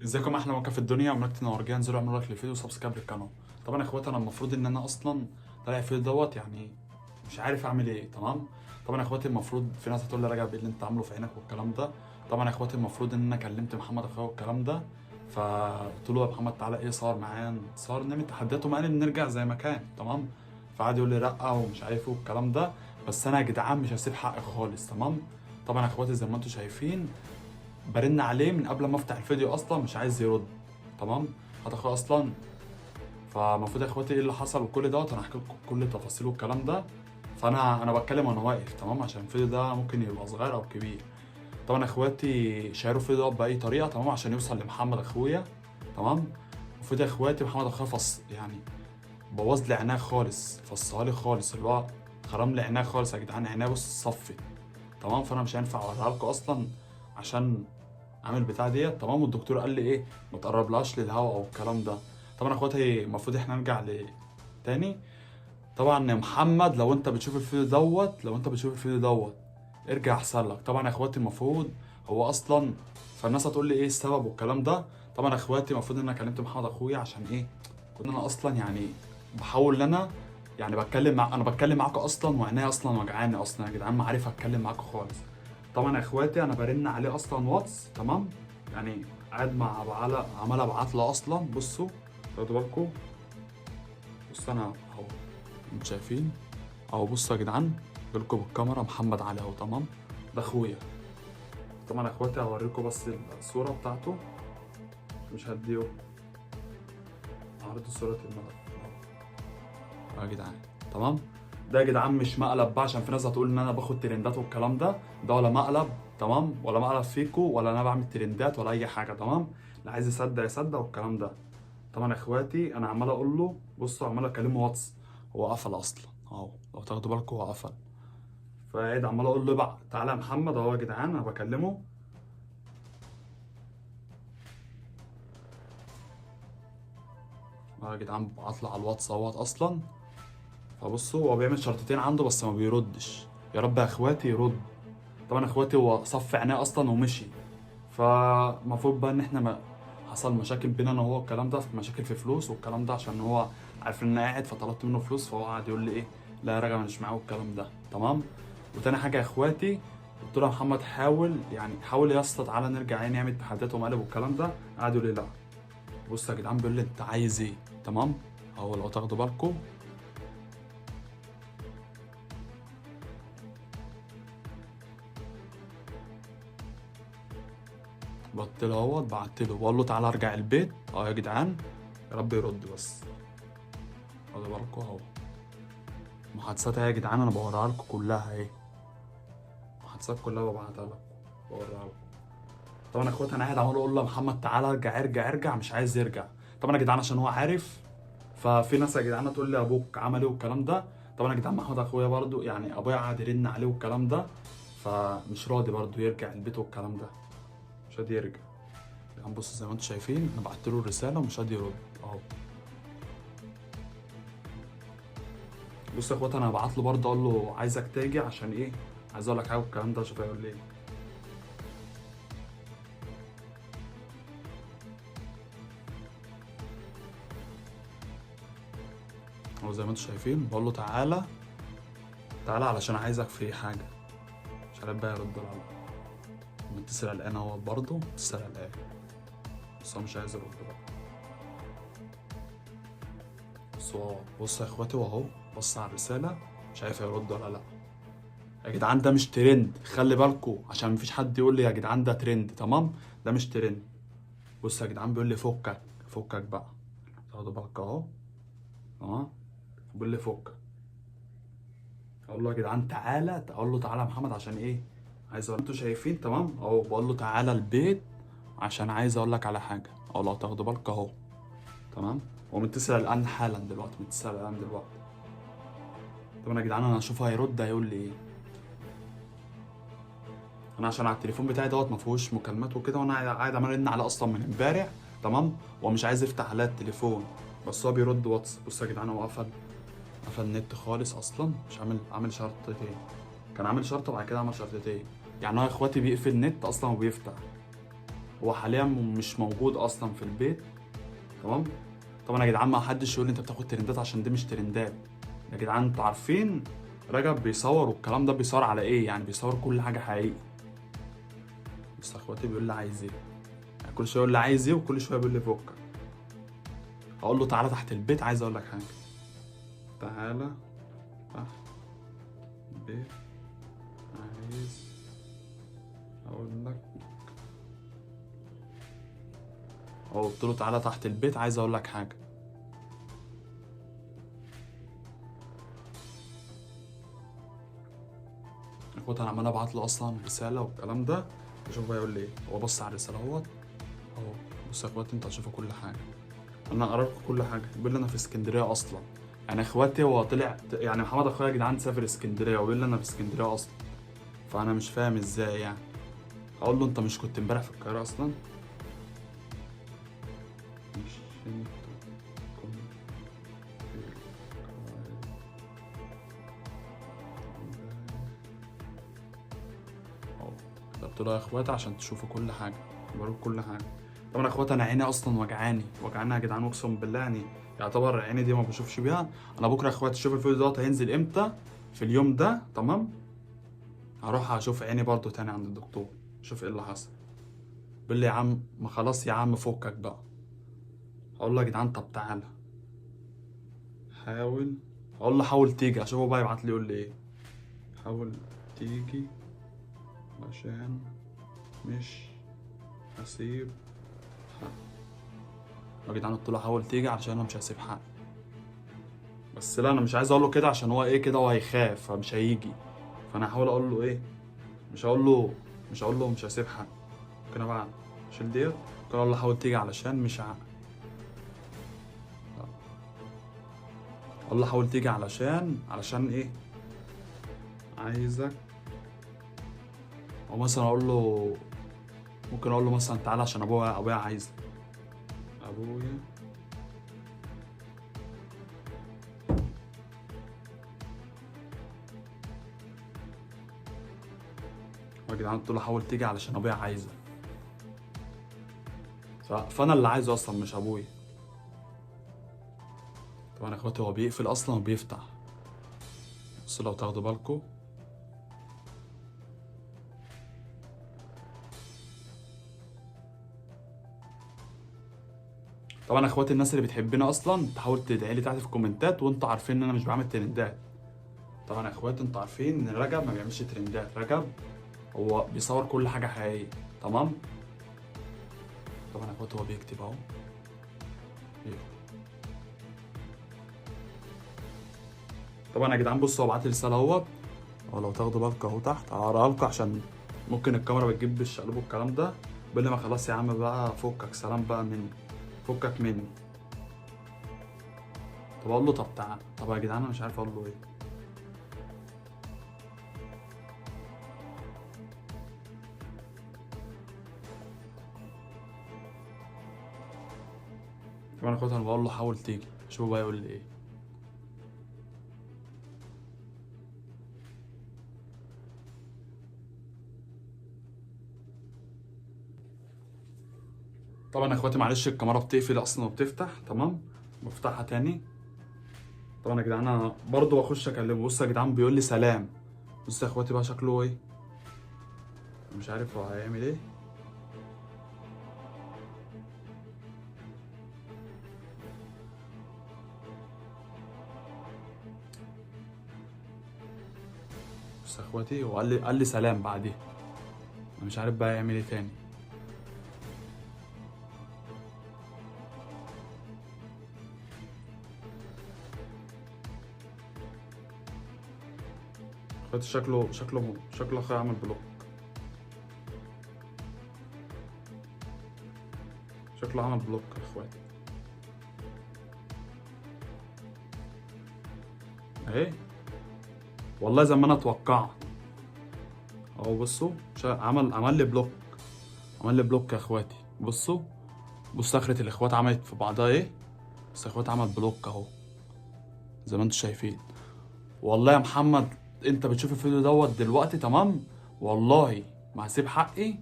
ازيكم احلى مكان في الدنيا، ومنكت نورجان انزلوا اعملوا لايك للفيديو وسبسكرايب للقناه. طبعا يا اخواتي انا المفروض ان انا اصلا طالع الفيديو دوت يعني مش عارف اعمل ايه. تمام. طبعا يا اخواتي المفروض في ناس هتقول لي راجع بايه اللي انت عامله في عينك والكلام ده. طبعا يا اخواتي المفروض ان انا كلمت محمد اخويا والكلام ده، فقلت له يا محمد تعالى ايه صور معايا، صور نعمل تحديات وما نرجع زي ما كان. تمام. فقعد يقول لي لا ومش عارف ايه والكلام ده، بس انا يا جدعان مش هسيب حقي خالص. تمام. طبعا يا اخواتي زي ما انتم شايفين برن عليه من قبل ما افتح الفيديو اصلا مش عايز يرد. تمام. هذا اخويا اصلا. فالمفروض يا اخواتي ايه اللي حصل وكل دوت انا هحكي لكم كل التفاصيل والكلام ده. فانا بتكلم وانا واقف. تمام. عشان الفيديو ده ممكن يبقى صغير او كبير. طبعا يا اخواتي شيروا الفيديو دوت باي طريقه. تمام. عشان يوصل لمحمد اخويا. تمام. المفروض يا اخواتي محمد اخويا يعني بوظ لي عينيا خالص، فصها لي خالص، اللي هو خرم لي عينيا خالص يا جدعان. عينيا بص صفت. تمام. فانا مش هينفع اوريها لكم اصلا عشان عامل بتاع ديت. تمام. والدكتور قال لي ايه ما تقربلهاش للهواء او الكلام ده. طبعا يا اخواتي المفروض احنا نرجع تاني. طبعا يا محمد لو انت بتشوف الفيديو دوت، ارجع احسن لك. طبعا يا اخواتي المفروض هو اصلا، فالناس هتقول لي ايه السبب والكلام ده. طبعا يا اخواتي المفروض ان انا كلمت محمد اخويا عشان ايه، كنت انا اصلا يعني بحاول ان انا يعني بتكلم معاكم اصلا وعينيا اصلا وجعاني اصلا يا جدعان، ما عارف اتكلم معاكم خالص. طبعا يا اخواتي انا برن عليه اصلا واتس. تمام. يعني قاعد مع عمال ابعت له اصلا. بصوا خدوا بالكم. بص انا اهو، انتوا شايفين اهو. بصوا يا جدعان بالكم بالكاميرا محمد علي اهو. تمام. ده اخويا. طبعا يا اخواتي هوريكم بس الصوره بتاعته. مش هديه عرض صوره الملف اهو يا جدعان. تمام. ده يا جدعان مش مقلب بقى عشان في ناس هتقول ان انا باخد ترندات والكلام ده. ده ولا مقلب. تمام. ولا مقلب فيكو ولا انا بعمل ترندات ولا اي حاجه. تمام. اللي عايز يصدق يصدق والكلام ده. طبعا يا اخواتي انا عمال اقول له، بصوا عمال اكلمه واتس، هو قفل اصلا اهو لو تاخدوا بالكم هو قفل. فقاعد عمال اقول له بقى تعالى يا محمد اهو يا جدعان انا بكلمه اهو يا جدعان، ببعت له على الواتس اهوت اصلا. فبصوا هو بيعمل شرطتين عنده بس ما بيردش. يا رب يا اخواتي يرد. طبعا يا اخواتي هو صف عينيه اصلا ومشي. فالمفروض بقى ان احنا ما حصل مشاكل بينا انا وهو الكلام ده، مشاكل في فلوس والكلام ده، عشان هو عارف ان انا قاعد فطلبت منه فلوس، فهو قعد يقول لي ايه لا يا راجل مش معاه والكلام ده. تمام. وتاني حاجه يا اخواتي قلت له يا محمد حاول يا اسطى تعالى نرجع يعني نعمل تحديات ومقالب والكلام ده. قعد يقول لي لا. بص يا جدعان بيقول لي انت عايز ايه. تمام. اهو لو تاخدوا بالكم. بعت له بقول له تعالى ارجع البيت اهو يا جدعان. يا رب يرد بس. خدوا بالكم اهو. محادثات يا جدعان انا بوريها لكم كلها اهي. المحادثات كلها ببعتها لكم بوريها لكم. طبعا يا اخواتي انا قاعد عمال اقول له يا محمد تعالى ارجع ارجع ارجع، مش عايز يرجع. طبعا يا جدعان عشان هو عارف. ففي ناس يا جدعان تقول لي ابوك عمل ايه والكلام ده. طبعا يا جدعان محمد اخويا برضو يعني ابويا قعد يرن عليه والكلام ده، فمش راضي برضو يرجع البيت والكلام ده. مش راضي يرجع. يعني بصوا زي ما انتم شايفين انا بعت له الرساله ومش راضي يرد اهو. بص يا اخواتي انا هبعت له برضه اقول له عايزك تيجي عشان ايه، عايز اقول لك حاجه والكلام ده. شوف هيقول لي ايه. هو زي ما انتم شايفين بقول له تعالى تعالى علشان عايزك في حاجه. مش عارف بقى يرد ولا لا. متصل قلقان اهو برضه متصل قلقان، بس هو مش عايز يرد بقى. بص يا اخواتي واهو بص على الرساله مش عارف هيرد ولا لا. يا جدعان ده مش ترند، خلي بالكوا عشان مفيش حد يقول لي يا جدعان ده ترند. تمام. ده مش ترند. بص يا جدعان بيقول لي فكك فكك بقى. تاخدوا بالك اهو. اه. بيقول لي فكك. اقول له يا جدعان تعالى، اقول له تعالى يا محمد عشان ايه، عايز اقول انتوا شايفين. تمام. اهو بقول له تعالى البيت عشان عايز اقول لك على حاجه، او لو تاخدوا بالك اهو. تمام. هو متصل الان حالا دلوقتي، متصل الان دلوقتي. طب يا جدعان انا هشوفه هيرد هيقول لي ايه. انا عشان على التليفون بتاعي دوت ما فيهوش مكالمات وكده، وانا قاعد عمال ارن عليه اصلا من امبارح. تمام. هو مش عايز يفتح عليا التليفون بس هو بيرد واتس. بصوا يا جدعان هو قفل النت خالص اصلا. مش عامل شرطتين. كان عامل شرطه وبعد كده عمل شرطتين. يعني هو يا اخواتي بيقفل النت اصلا وبيفتح. هو حاليا مش موجود اصلا في البيت، تمام. طبعا يا جدعان ما حدش يقول لي انت بتاخد ترندات، عشان دي مش ترندات يا جدعان. انتوا عارفين رجب بيصور والكلام ده، بيصور على ايه يعني؟ بيصور كل حاجه حقيقي. بس اخواتي بيقول لي عايز ايه يعني، كل شويه يقول لي عايز ايه، وكل شويه بيقول لي فك. هقول له تعالى تحت البيت، عايز اقول لك حاجه. تعالى تحت البيت، عايز اقول لك. قلت له تعالى تحت البيت، عايز اقول لك حاجه. اخواتي انا عمال ابعت له اصلا رساله والكلام ده، اشوف بقى يقول لي ايه. هو بص على الرساله اهوت اهو. بص يا اخواتي، انت هتشوفوا كل حاجه، انا قريت كل حاجه. بيقول لي انا في اسكندريه اصلا يعني. اخواتي هو طلع يعني، محمد اخويا يا جدعان سافر اسكندريه وبيقول لي انا في اسكندريه اصلا. فانا مش فاهم ازاي يعني. اقول له انت مش كنت امبارح في القاهره اصلا؟ مش انت كنت في القاهرة؟ اهو كتبت له يا اخواتي عشان تشوفوا كل حاجه، بروح كل حاجه. طبعا يا اخواتي انا عيني اصلا وجعاني يا جدعان، اقسم بالله يعني. يعتبر عيني دي ما بشوفش بيها. انا بكره يا اخواتي، شوف الفيديو دوت هينزل امتى في اليوم ده، تمام. هروح اشوف عيني برضو تاني عند الدكتور، شوف ايه اللي حصل. بيقول لي يا عم ما خلاص يا عم فكك بقى. هقول له يا جدعان طب تعالى حاول. هقول له حاول تيجي، اشوفه بقى يبعت لي يقول لي ايه. حاول تيجي عشان مش هسيب حق. يا جدعان قلت له حاول تيجي عشان انا مش هسيب حق. بس لا، انا مش عايز اقول له كده عشان هو ايه كده، هو هيخاف فمش هيجي. فانا هحاول اقول له ايه، مش هقول له مش هسيب حق. ممكن بقى اشيل ديت، ممكن اقول له حاول تيجي علشان مش اقول له حاول تيجي علشان ايه، عايزك. او مثلا اقول له، ممكن اقول له مثلا تعالى عشان ابويا عايزك. ابويا يا جدعان قلت له حاول تيجي علشان ابويا عايزك. فانا اللي عايزه اصلا مش ابويا. طبعا يا اخواتي هو بيقفل اصلا وبيفتح. بس لو تاخدوا بالكم، طبعا يا اخواتي الناس اللي بتحبنا اصلا تحاول تدعي لي تحت في الكومنتات، وانتوا عارفين ان انا مش بعمل ترندات. طبعا يا اخواتي انتوا عارفين ان رجب ما بيعملش ترندات. رجب هو بيصور كل حاجه حقيقيه، تمام. طبعا يا اخواتي هو بيكتب اهو، بيكتب. طبعا يا جدعان بصوا هو بعت لي رساله اهوت. او لو تاخدوا بالكم اهو تحت هقراها لكم، عشان ممكن الكاميرا بتجيب بالشقلب والكلام ده. بيقول لي ما خلاص يا عم بقى فكك، سلام بقى مني، فكك مني. طب اقول له طب تعال، طب يا جدعان انا مش عارف اقول له ايه. طبعا يا اخواتي انا بقول له حاول تيجي، شوفوا بقى يقول لي ايه. طبعا يا اخواتي معلش الكاميرا بتقفل اصلا وبتفتح، تمام. بفتحها تاني. طبعا يا جدعان انا برضه بخش اكلمه. بص يا جدعان بيقول لي سلام. بص يا اخواتي بقى شكله ايه، مش عارف هو هيعمل ايه. بص يا اخواتي هو قال لي سلام بعديها. انا مش عارف بقى يعمل ايه تاني. اخواتي شكله اخويا عمل بلوك. شكله عمل بلوك يا اخواتي اهي. والله زي ما انا اتوقعت اهو. بصوا عمل لي بلوك. عمل لي بلوك يا اخواتي. بصوا اخرة الاخوات عملت في بعضها ايه. بس يا اخواتي عمل بلوك اهو زي ما انتم شايفين. والله يا محمد انت بتشوف الفيديو دوت دلوقتي، تمام. والله ما هسيب حقي.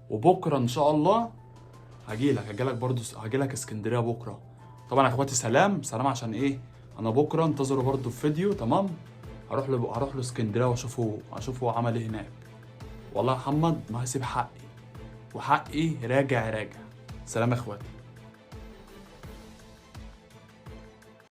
وبكره ان شاء الله هجيلك برضو، هجيلك اسكندريه بكره. طبعا يا اخواتي سلام سلام، عشان ايه انا بكره انتظروا برضو في فيديو تمام. هروح له اسكندريه واشوفه عمل ايه هناك. والله يا محمد ما هسيب حقي، وحقي راجع. سلام يا اخواتي.